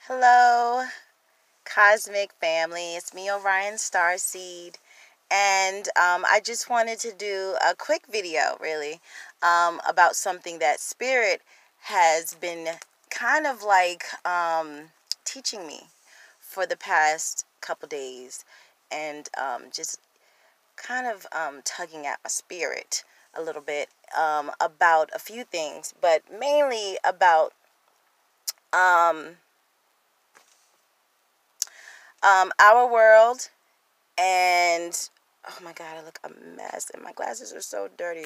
Hello, Cosmic Family. It's me, Orion Starseed. And I just wanted to do a quick video, really, about something that Spirit has been kind of like teaching me for the past couple days. And just kind of tugging at my spirit a little bit about a few things, but mainly about our world. And oh my god, I look a mess and my glasses are so dirty.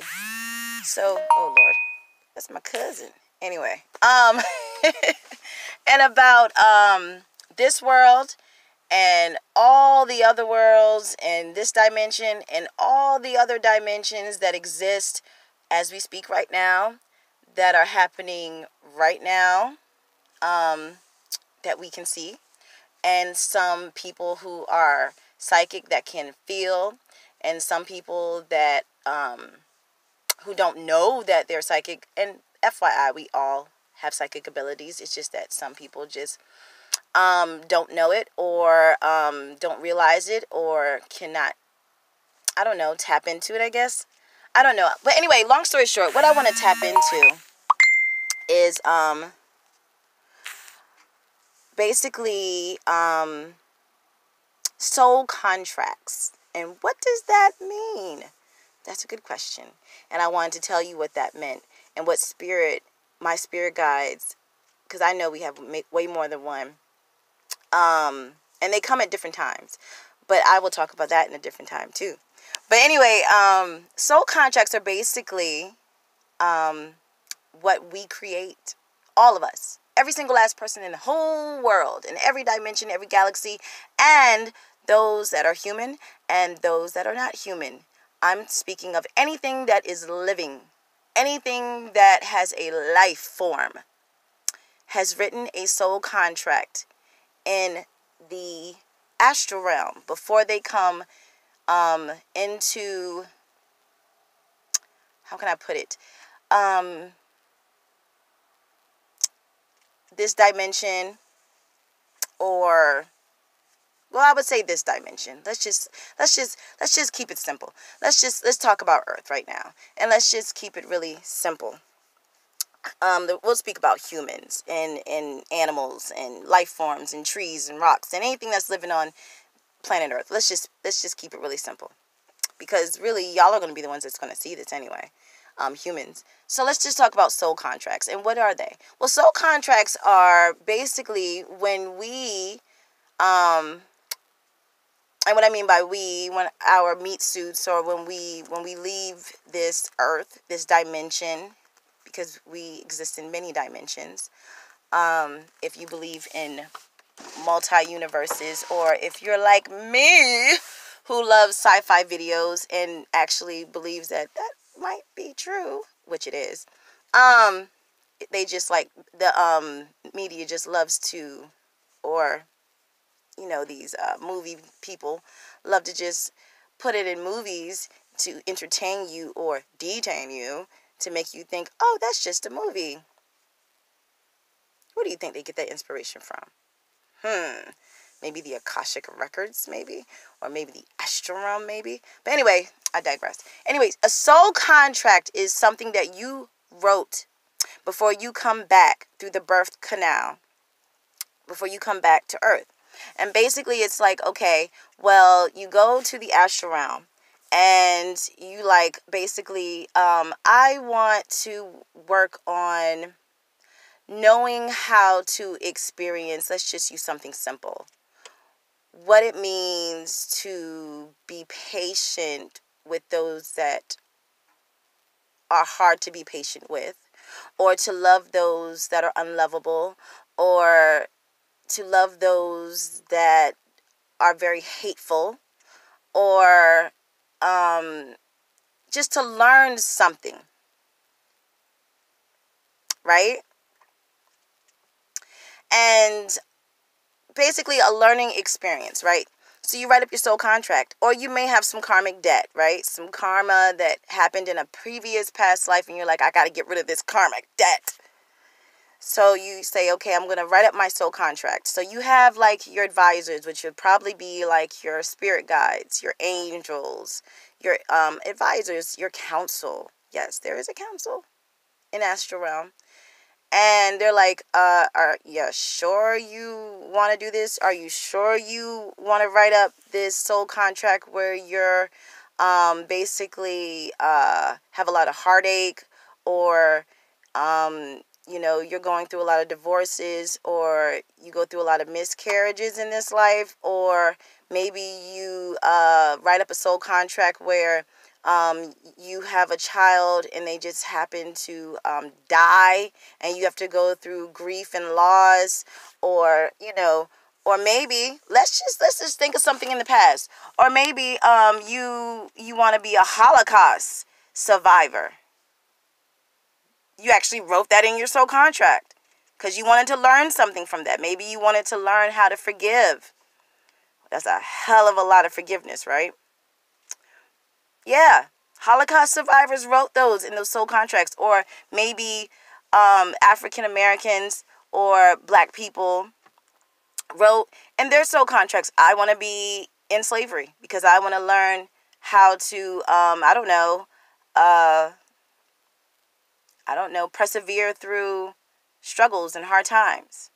So, oh lord, that's my cousin. Anyway, and about this world and all the other worlds and this dimension and all the other dimensions that exist as we speak right now, that are happening right now, that we can see, and some people who are psychic that can feel, and some people that who don't know that they're psychic. And FYI, we all have psychic abilities. It's just that some people just don't know it, or don't realize it, or cannot, I don't know, tap into it, I guess. I don't know. But anyway, long story short, what I want to tap into is basically soul contracts. And what does that mean? That's a good question. And I wanted to tell you what that meant and what my spirit guides, because I know we have way more than one, and they come at different times. But I will talk about that in a different time too. But anyway, soul contracts are basically what we create, all of us. Every single last person in the whole world, in every dimension, every galaxy, and those that are human and those that are not human. I'm speaking of anything that is living, anything that has a life form, has written a soul contract in the astral realm before they come into, how can I put it, this dimension, or, well, I would say this dimension. Let's just keep it simple. Let's talk about Earth right now, and let's just keep it really simple. We'll speak about humans and animals and life forms and trees and rocks and anything that's living on planet Earth. Let's just keep it really simple, because really y'all are going to be the ones that's going to see this anyway. Humans. So let's just talk about soul contracts. And what are they? Well, soul contracts are basically when we, and what I mean by we, when our meat suits, or when we leave this earth, this dimension, because we exist in many dimensions. If you believe in multi-universes, or if you're like me, who loves sci-fi videos and actually believes that might be true, which it is. They just like, the media just loves to, or these movie people love to just put it in movies to entertain you or detain you, to make you think, oh, that's just a movie. Where do you think they get that inspiration from? Maybe the Akashic Records, maybe. Or maybe the Astral Realm, maybe. But anyway, I digress. Anyways, a soul contract is something that you wrote before you come back through the birth canal, before you come back to Earth. And basically, it's like, okay, well, you go to the Astral Realm, and you like, basically, I want to work on knowing how to experience, let's just use something simple, what it means to be patient with those that are hard to be patient with, or to love those that are unlovable, or to love those that are very hateful, or just to learn something, right? And basically a learning experience, right? So you write up your soul contract, or you may have some karmic debt, right? Some karma that happened in a previous past life, and you're like, I got to get rid of this karmic debt. So you say, okay, I'm going to write up my soul contract. So you have like your advisors, which would probably be like your spirit guides, your angels, your advisors, your counsel. Yes, there is a council in astral realm. And they're like, are you sure you want to do this? Are you sure you want to write up this soul contract where you're basically have a lot of heartache, or you're going through a lot of divorces, or you go through a lot of miscarriages in this life, or maybe you write up a soul contract where you have a child and they just happen to die, and you have to go through grief and loss, or or maybe let's just think of something in the past, or maybe you want to be a Holocaust survivor. You actually wrote that in your soul contract because you wanted to learn something from that. Maybe you wanted to learn how to forgive. That's a hell of a lot of forgiveness, right? Yeah. Holocaust survivors wrote those in those soul contracts. Or maybe African Americans or black people wrote in their soul contracts, I want to be in slavery because I want to learn how to, persevere through struggles and hard times.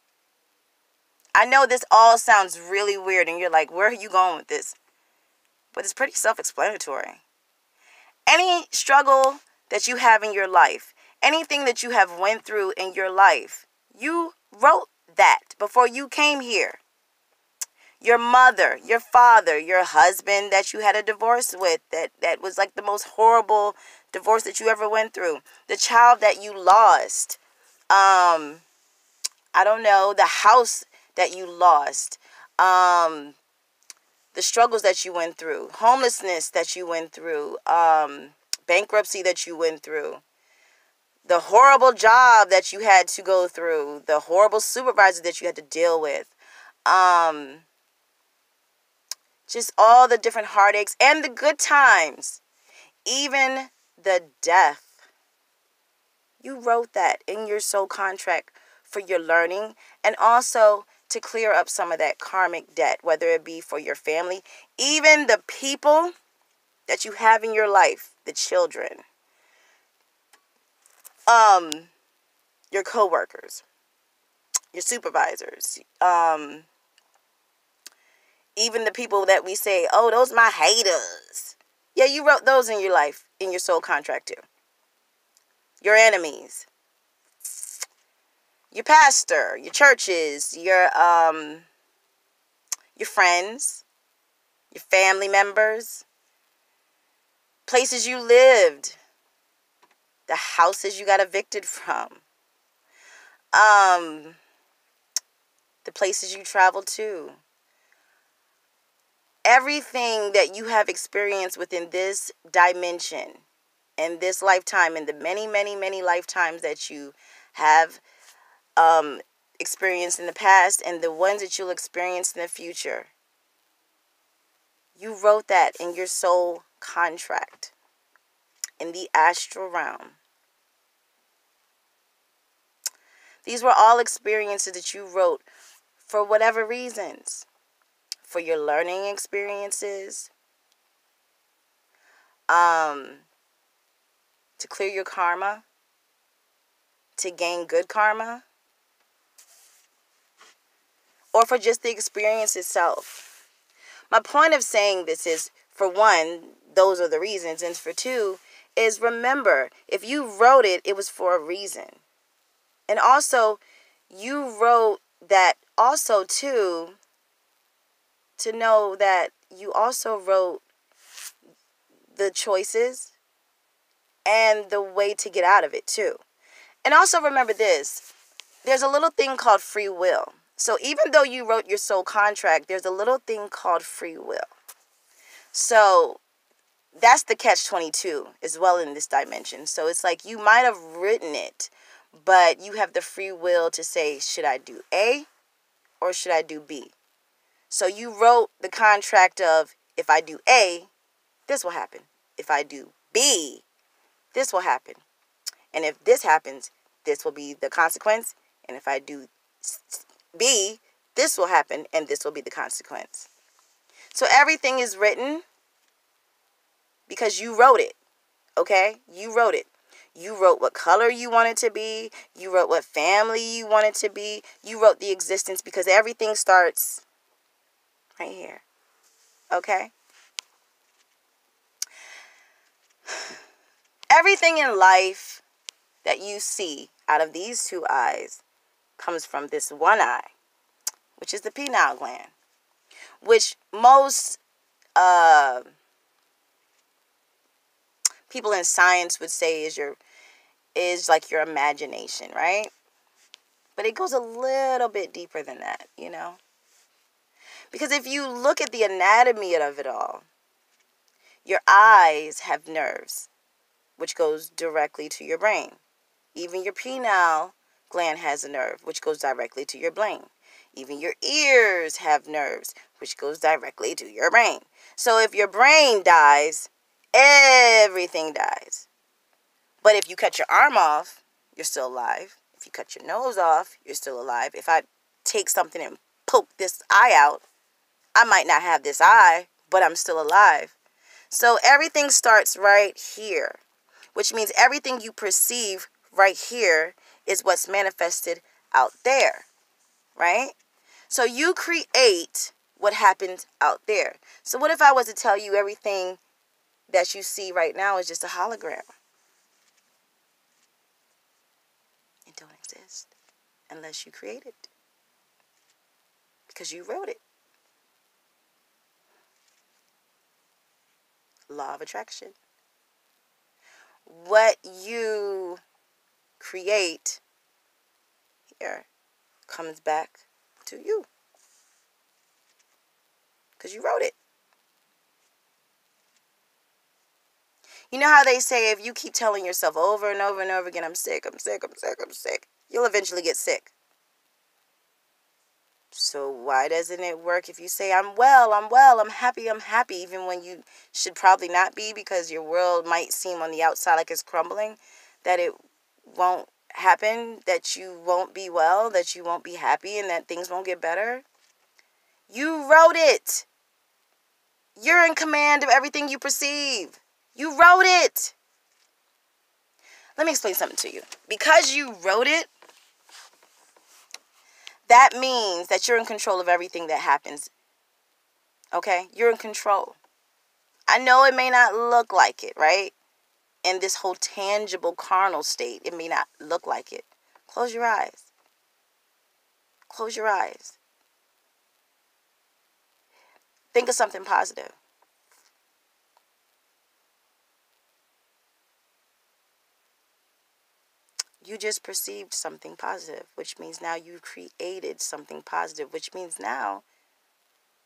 I know this all sounds really weird and you're like, where are you going with this? But it's pretty self-explanatory. Any struggle that you have in your life, anything that you have went through in your life, you wrote that before you came here. Your mother, your father, your husband that you had a divorce with, that was like the most horrible divorce that you ever went through. The child that you lost. The house that you lost. The struggles that you went through. Homelessness that you went through. Bankruptcy that you went through. The horrible job that you had to go through. The horrible supervisor that you had to deal with. Just all the different heartaches and the good times. Even the death. You wrote that in your soul contract for your learning, and also to clear up some of that karmic debt, whether it be for your family, even the people that you have in your life, the children, your coworkers, your supervisors, even the people that we say, oh, those my haters. Yeah, you wrote those in your life, in your soul contract too. Your enemies, your pastor, your churches, your friends, your family members, places you lived, the houses you got evicted from, the places you traveled to. Everything that you have experienced within this dimension, in this lifetime, in the many, many, many lifetimes that you have experienced in the past, and the ones that you'll experience in the future. You wrote that in your soul contract in the astral realm. These were all experiences that you wrote for whatever reasons. For your learning experiences, to clear your karma, to gain good karma, or for just the experience itself. My point of saying this is, for one, those are the reasons, and for two, is remember, if you wrote it, it was for a reason. And also, you wrote that also too, to know that you also wrote the choices and the way to get out of it too. And also remember this, there's a little thing called free will. So even though you wrote your soul contract, there's a little thing called free will. So that's the catch-22 as well in this dimension. So it's like you might have written it, but you have the free will to say, should I do A or should I do B? So you wrote the contract of, if I do A, this will happen. If I do B, this will happen. And if this happens, this will be the consequence. And if I do B, this will happen, and this will be the consequence. So everything is written because you wrote it, okay? You wrote it. You wrote what color you want it to be. You wrote what family you want it to be. You wrote the existence, because everything starts right here, okay? Everything in life that you see out of these two eyes comes from this one eye, which is the pineal gland, which most people in science would say is like your imagination, right? But it goes a little bit deeper than that, you know? Because if you look at the anatomy of it all, your eyes have nerves, which goes directly to your brain. Even your pineal gland has a nerve, which goes directly to your brain. Even your ears have nerves, which goes directly to your brain. So if your brain dies, everything dies. But if you cut your arm off, you're still alive. If you cut your nose off, you're still alive. If I take something and poke this eye out, I might not have this eye, but I'm still alive. So everything starts right here, which means everything you perceive right here is what's manifested out there, right? So you create what happens out there. So what if I was to tell you everything that you see right now is just a hologram? It don't exist unless you create it, because you wrote it. Law of attraction. What you create here comes back to you, because you wrote it. You know how they say if you keep telling yourself over and over and over again, I'm sick, I'm sick, I'm sick, I'm sick, you'll eventually get sick. So why doesn't it work if you say, I'm well, I'm happy, even when you should probably not be, because your world might seem on the outside like it's crumbling, that it won't happen, that you won't be well, that you won't be happy, and that things won't get better? You wrote it. You're in command of everything you perceive. You wrote it. Let me explain something to you. Because you wrote it, that means that you're in control of everything that happens. Okay? You're in control. I know it may not look like it, right? In this whole tangible carnal state, it may not look like it. Close your eyes. Close your eyes. Think of something positive. You just perceived something positive, which means now you created something positive, which means now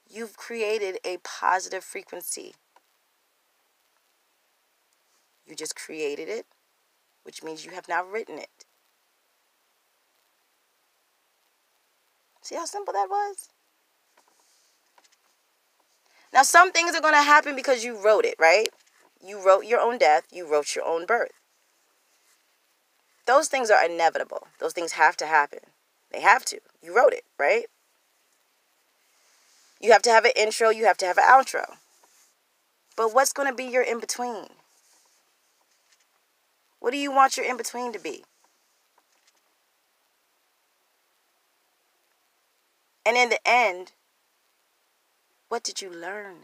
you've created a positive frequency. You just created it, which means you have now written it. See how simple that was? Now, some things are going to happen because you wrote it, right? You wrote your own death. You wrote your own birth. Those things are inevitable. Those things have to happen. They have to. You wrote it, right? You have to have an intro. You have to have an outro. But what's going to be your in-between? What do you want your in-between to be? And in the end, what did you learn?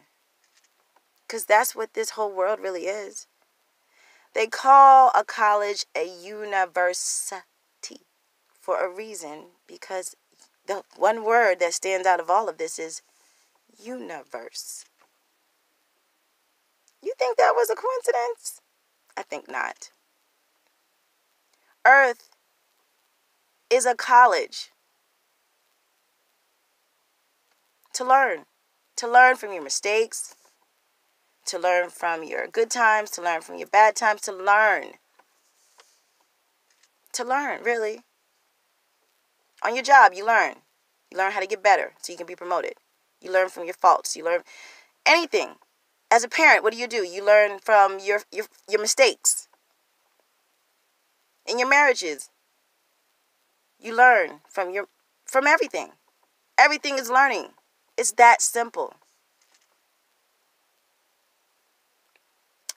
Because that's what this whole world really is. They call a college a university for a reason, because the one word that stands out of all of this is universe. You think that was a coincidence? I think not. Earth is a college to learn from your mistakes, to learn from your good times, to learn from your bad times, to learn, really. On your job, you learn. You learn how to get better so you can be promoted. You learn from your faults. You learn anything. As a parent, what do? You learn from your mistakes. In your marriages, You learn from everything. Everything is learning. It's that simple.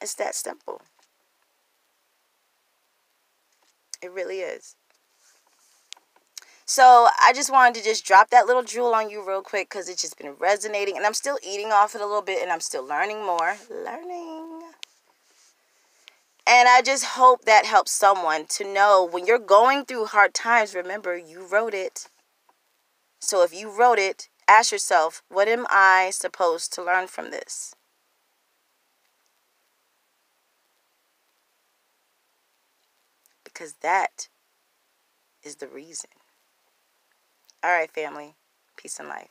It's that simple. It really is. So I just wanted to just drop that little jewel on you real quick because it's just been resonating. And I'm still eating off it a little bit and I'm still learning more. And I just hope that helps someone to know when you're going through hard times, remember, you wrote it. So if you wrote it, ask yourself, what am I supposed to learn from this? Because that is the reason. All right, family. Peace and light.